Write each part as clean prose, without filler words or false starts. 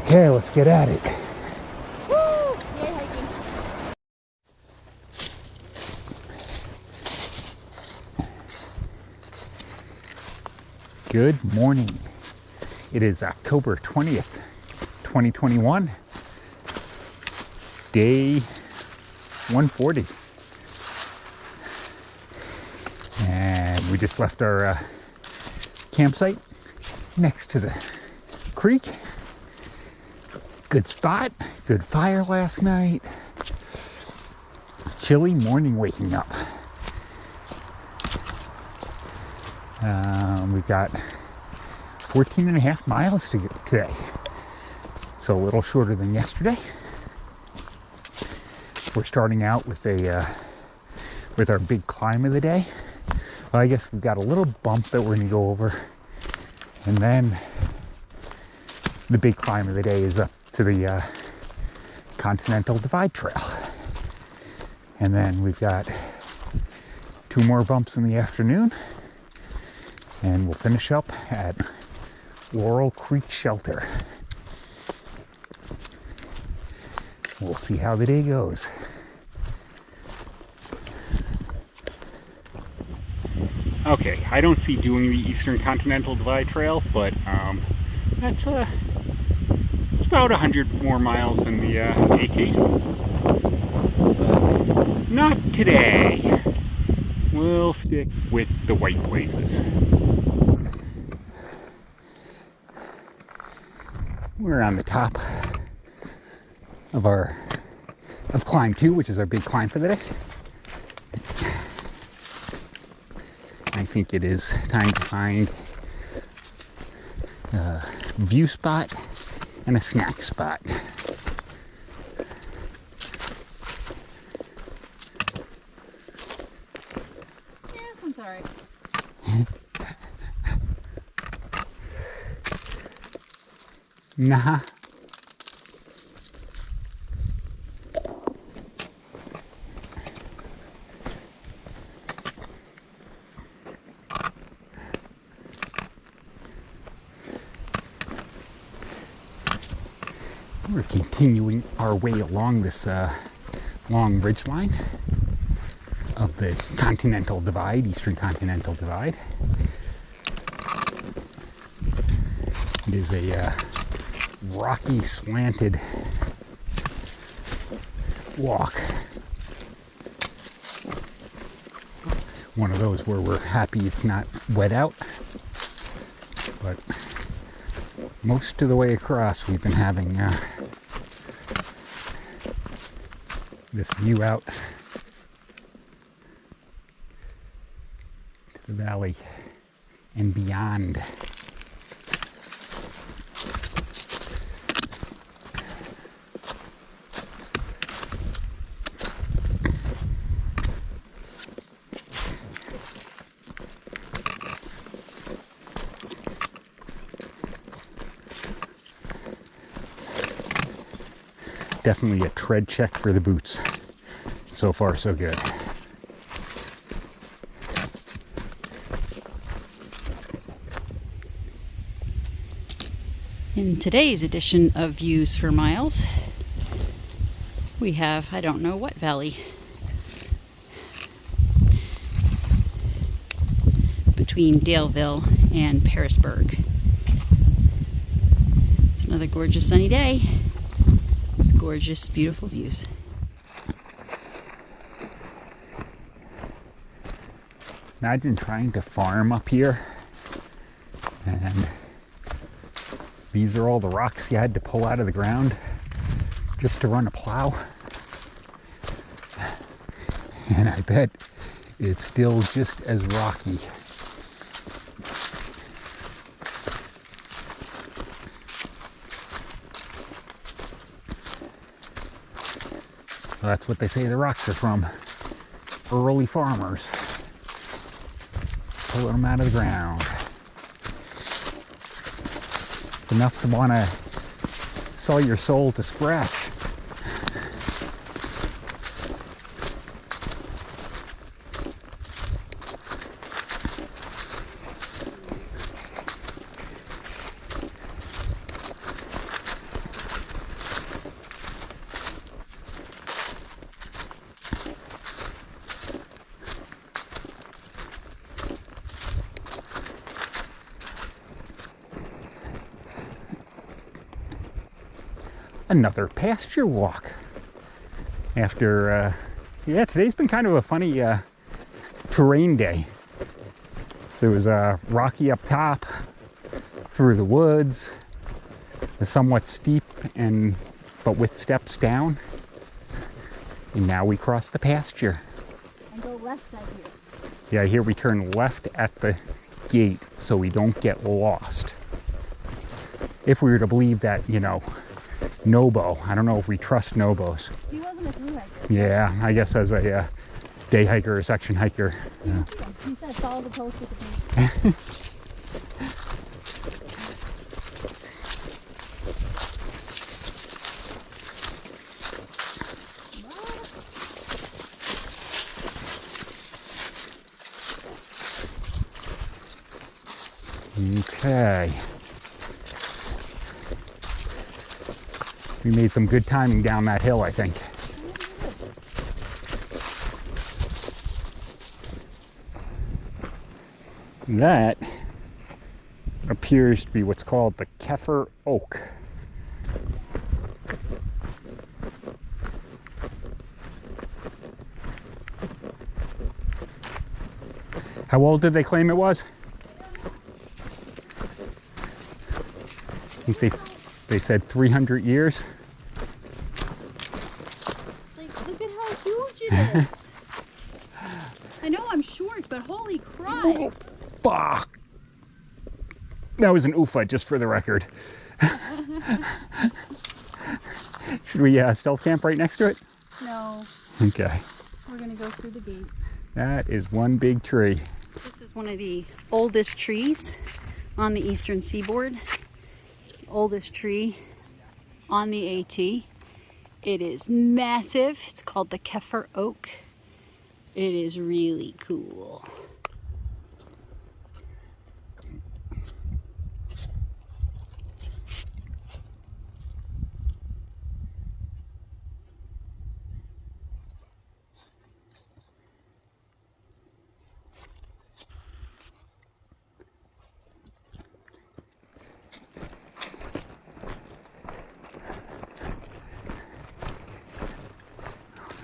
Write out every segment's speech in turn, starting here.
Okay, let's get at it. Woo! Yay, hiking. Good morning. It is October 20th, 2021, day 140. And we just left our campsite next to the creek. Good spot, good fire last night. Chilly morning waking up. We've got 14 and a half miles to get today. So a little shorter than yesterday. We're starting out with with our big climb of the day. Well, I guess we've got a little bump that we're gonna go over. And then the big climb of the day is up to the Continental Divide Trail. And then we've got 2 more bumps in the afternoon. And we'll finish up at Laurel Creek Shelter. We'll see how the day goes. Okay, I don't see doing the Eastern Continental Divide Trail, but it's about 100 more miles than the AT. Not today. We'll stick with the white places. We're on the top of climb 2, which is our big climb for the day. I think it is time to find a view spot and a snack spot. Yeah, this one's alright. Nah. We're continuing our way along this long ridge line of the Continental Divide, Eastern Continental Divide. It is a rocky, slanted walk. One of those where we're happy it's not wet out, but most of the way across we've been having this view out to the valley and beyond. Definitely a tread check for the boots. So far, so good. In today's edition of Views for Miles, we have, I don't know what valley, between Daleville and Parisburg. It's another gorgeous sunny day with gorgeous, beautiful views. Imagine trying to farm up here, and these are all the rocks you had to pull out of the ground just to run a plow. And I bet it's still just as rocky. Well, that's what they say the rocks are from. Early farmers pulling them out of the ground. It's enough to want to sell your soul to scratch. another pasture walk. After, yeah, today's been kind of a funny terrain day. So it was rocky up top, through the woods, somewhat steep but with steps down. And now we cross the pasture. And go left side here. Yeah, here we turn left at the gate so we don't get lost. If we were to believe that, you know, Nobo. I don't know if we trust Nobos. He wasn't a thru-hiker. Yeah, I guess as a day hiker or section hiker. Yeah. He said follow the post with the beat. Okay. We made some good timing down that hill, I think. That appears to be what's called the Kefir Oak. How old did they claim it was? I think they said 300 years. Like, look at how huge it is. I know I'm short, but holy crap. Oh, fuck. That was an oofa, just for the record. Should we stealth camp right next to it? No. Okay. We're going to go through the gate. That is one big tree. This is one of the oldest trees on the eastern seaboard. Oldest tree on the AT. It is massive. It's called the Kefir Oak. It is really cool.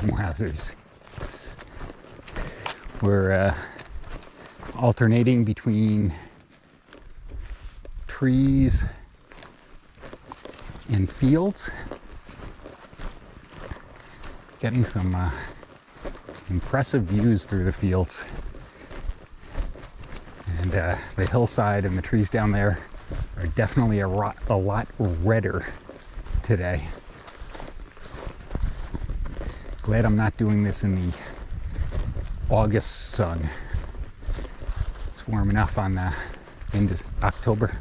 Wowzers. We're alternating between trees and fields. Getting some impressive views through the fields. And the hillside and the trees down there are definitely a lot redder today. Glad I'm not doing this in the August sun. It's warm enough on the end of October.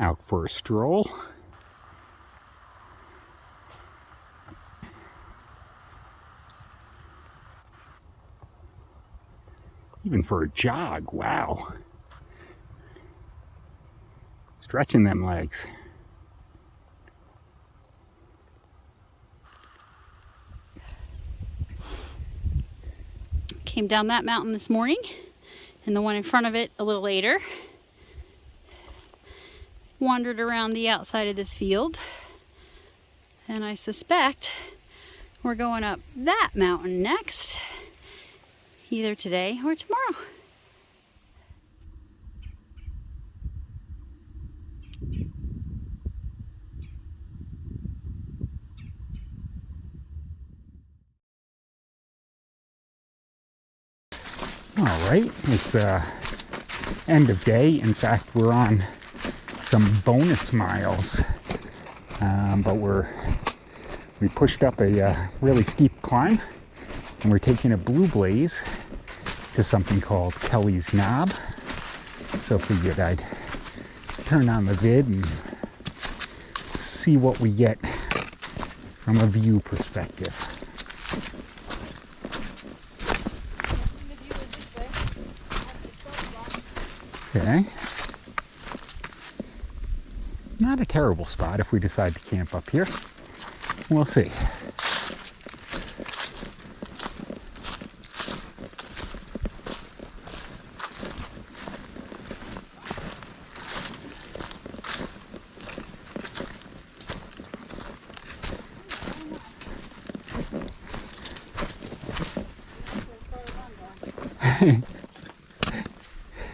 Out for a stroll. Even for a jog, wow. Stretching them legs. Came down that mountain this morning and the one in front of it a little later. Wandered around the outside of this field, and I suspect we're going up that mountain next, either today or tomorrow. All right, it's end of day. In fact, we're on some bonus miles, but we pushed up a really steep climb, and we're taking a blue blaze to something called Kelly's Knob. So figured I'd turn on the vid and see what we get from a view perspective. Okay. Not a terrible spot if we decide to camp up here. We'll see.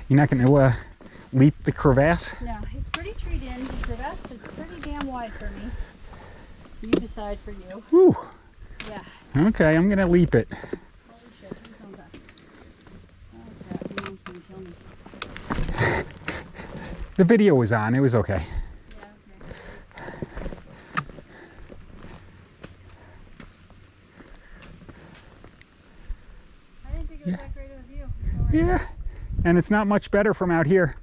You're not going to leap the crevasse? No, it's pretty treed in. The crevasse is pretty damn wide for me. You decide for you. Whew. Yeah. Okay, I'm going to leap it. Holy shit, he's on back. Oh crap, your mom's gonna kill me. The video was on. It was okay. Yeah, okay. I didn't think it was that great of a view. Yeah, and it's not much better from out here.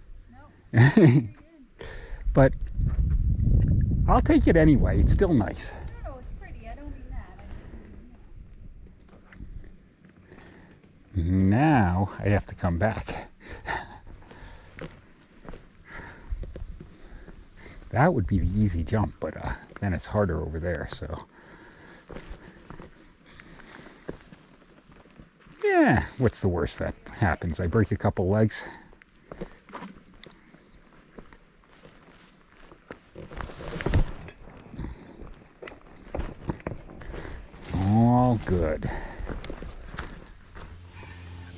No. But I'll take it anyway. It's still nice. No, it's pretty. I don't mean that. Now I have to come back. That would be the easy jump, but then it's harder over there, so. Yeah, what's the worst that happens? I break a couple legs. All good.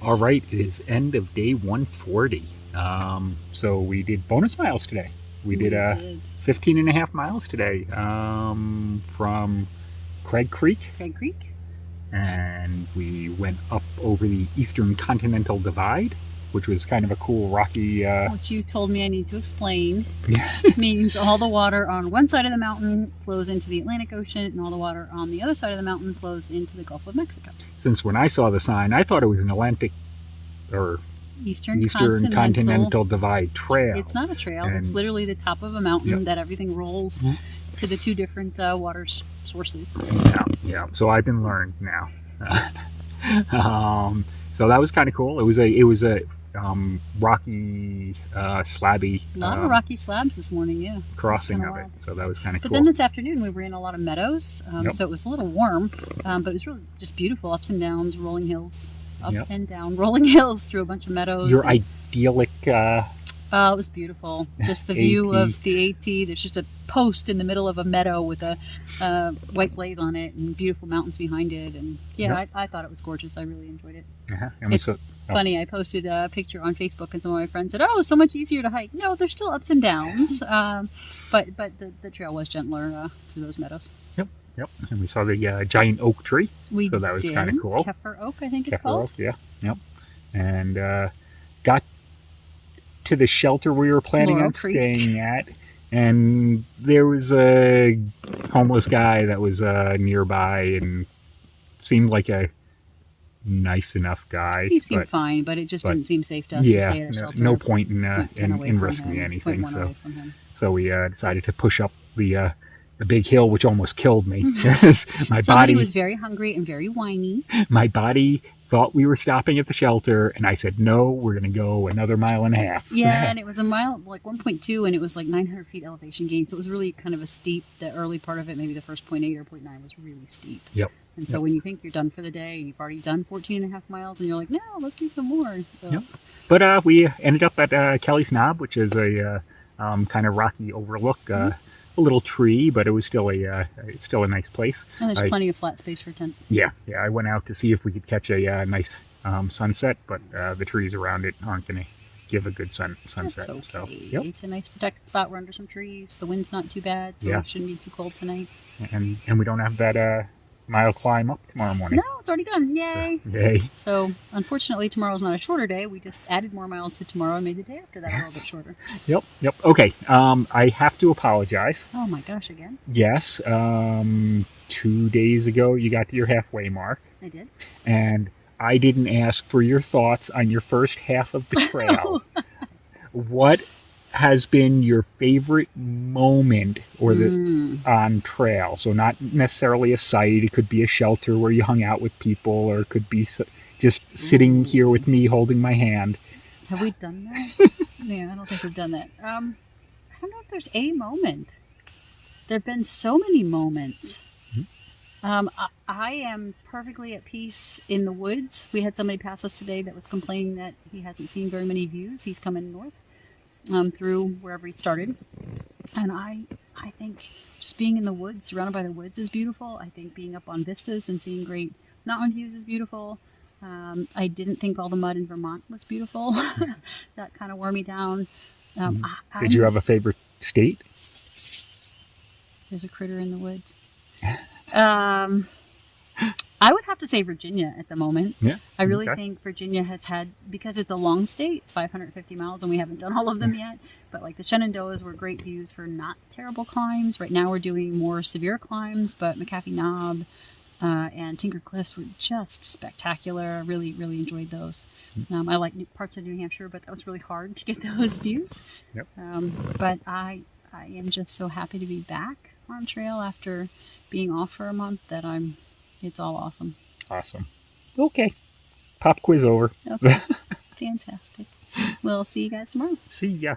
All right, it is end of day 140. So we did bonus miles today. We did 15 and a half miles today from Craig Creek. And we went up over the Eastern Continental Divide, which was kind of a cool rocky... Which you told me I need to explain. Means all the water on one side of the mountain flows into the Atlantic Ocean, and all the water on the other side of the mountain flows into the Gulf of Mexico. Since when I saw the sign, I thought it was an Atlantic or Eastern Continental Divide trail. It's not a trail. It's literally the top of a mountain that everything rolls to the two different water sources. Yeah. So I've been learned now. So that was kind of cool. It was a rocky, slabby. A lot of rocky slabs this morning, yeah. Crossing of it. So that was kind of cool. But then this afternoon we were in a lot of meadows, so it was a little warm, but it was really just beautiful. Ups and downs, rolling hills. Up and down, rolling hills through a bunch of meadows. Your idyllic... Oh, it was beautiful. Just the view of the AT. There's just a post in the middle of a meadow with a white blaze on it and beautiful mountains behind it. And yeah, I thought it was gorgeous. I really enjoyed it. And it's funny. I posted a picture on Facebook and some of my friends said, "Oh, so much easier to hike." No, there's still ups and downs, but the trail was gentler through those meadows. Yep. And we saw the giant oak tree. So that was kind of cool. Kefir Oak, I think it's called. Kefir Oak, Yep. And got to the shelter we were planning on staying at, and there was a homeless guy that was nearby and seemed like a nice enough guy. He seemed fine, but it just didn't seem safe to us to stay at a shelter. No point in risking anything. So we decided to push up the big hill, which almost killed me. Somebody was very hungry and very whiny. My body thought we were stopping at the shelter, and I said, no, we're going to go another mile and a half. Yeah, and it was a mile, like 1.2, and it was like 900 feet elevation gain, so it was really kind of a steep, the early part of it, maybe the first 0.8 or 0.9 was really steep. Yep. And so when you think you're done for the day, and you've already done 14 and a half miles, and you're like, no, let's do some more. So. Yep. But we ended up at Kelly's Knob, which is a kind of rocky overlook, a little tree, but it was still a nice place. And there's plenty of flat space for a tent. Yeah. I went out to see if we could catch a nice sunset, but the trees around it aren't going to give a good sunset. That's okay. So, It's a nice protected spot. We're under some trees. The wind's not too bad, so it shouldn't be too cold tonight. And we don't have that mile climb up tomorrow morning. No, it's already done. Yay! So, yay! So unfortunately, tomorrow's not a shorter day. We just added more miles to tomorrow and made the day after that a little bit shorter. Yep. Okay. I have to apologize. Oh my gosh! Again? Yes. 2 days ago, you got to your halfway mark. I did. And I didn't ask for your thoughts on your first half of the trail. What has been your favorite moment on trail? So not necessarily a site. It could be a shelter where you hung out with people, or it could be just sitting here with me holding my hand. Have we done that? Yeah, I don't think we've done that. I don't know if there's a moment. There have been so many moments. I am perfectly at peace in the woods. We had somebody pass us today that was complaining that he hasn't seen very many views. He's coming north through wherever he started. And I think just being in the woods, surrounded by the woods is beautiful. I think being up on vistas and seeing great mountain views is beautiful. I didn't think all the mud in Vermont was beautiful. That kind of wore me down. Did you have a favorite state? There's a critter in the woods. I would have to say Virginia at the moment. Yeah. I really think Virginia has had, because it's a long state, it's 550 miles and we haven't done all of them yet, but like the Shenandoahs were great views for not terrible climbs. Right now we're doing more severe climbs, but McAfee Knob and Tinker Cliffs were just spectacular. I really, really enjoyed those. I like parts of New Hampshire, but that was really hard to get those views. Yep. But I am just so happy to be back on trail after being off for a month that it's all awesome. Awesome. Okay. Pop quiz over. Okay. Fantastic. We'll see you guys tomorrow. See ya.